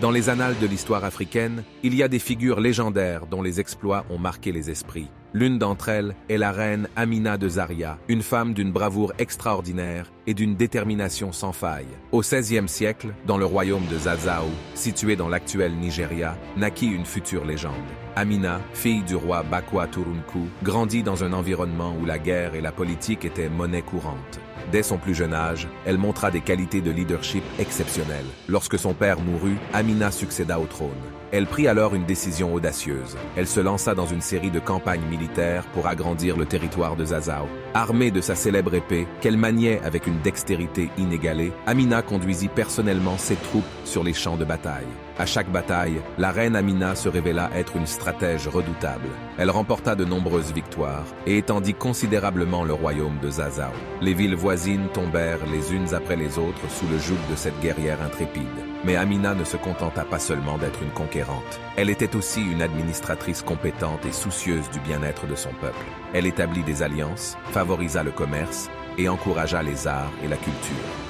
Dans les annales de l'histoire africaine, il y a des figures légendaires dont les exploits ont marqué les esprits. L'une d'entre elles est la reine Amina de Zaria, une femme d'une bravoure extraordinaire et d'une détermination sans faille. Au XVIe siècle, dans le royaume de Zazzau, situé dans l'actuel Nigeria, naquit une future légende. Amina, fille du roi Bakwa Turunku, grandit dans un environnement où la guerre et la politique étaient monnaie courante. Dès son plus jeune âge, elle montra des qualités de leadership exceptionnelles. Lorsque son père mourut, Amina succéda au trône. Elle prit alors une décision audacieuse. Elle se lança dans une série de campagnes militaires pour agrandir le territoire de Zazzau. Armée de sa célèbre épée, qu'elle maniait avec une dextérité inégalée, Amina conduisit personnellement ses troupes sur les champs de bataille. À chaque bataille, la reine Amina se révéla être une stratège redoutable. Elle remporta de nombreuses victoires et étendit considérablement le royaume de Zazzau. Les villes voisines tombèrent les unes après les autres sous le joug de cette guerrière intrépide. Mais Amina ne se contenta pas seulement d'être une conquérante. Elle était aussi une administratrice compétente et soucieuse du bien-être de son peuple. Elle établit des alliances, favorisa le commerce et encouragea les arts et la culture.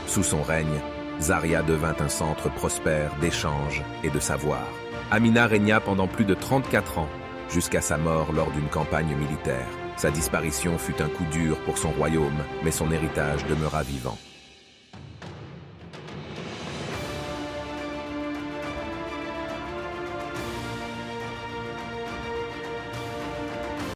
Sous son règne, Zaria devint un centre prospère d'échanges et de savoir. Amina régna pendant plus de 34 ans, jusqu'à sa mort lors d'une campagne militaire. Sa disparition fut un coup dur pour son royaume, mais son héritage demeura vivant.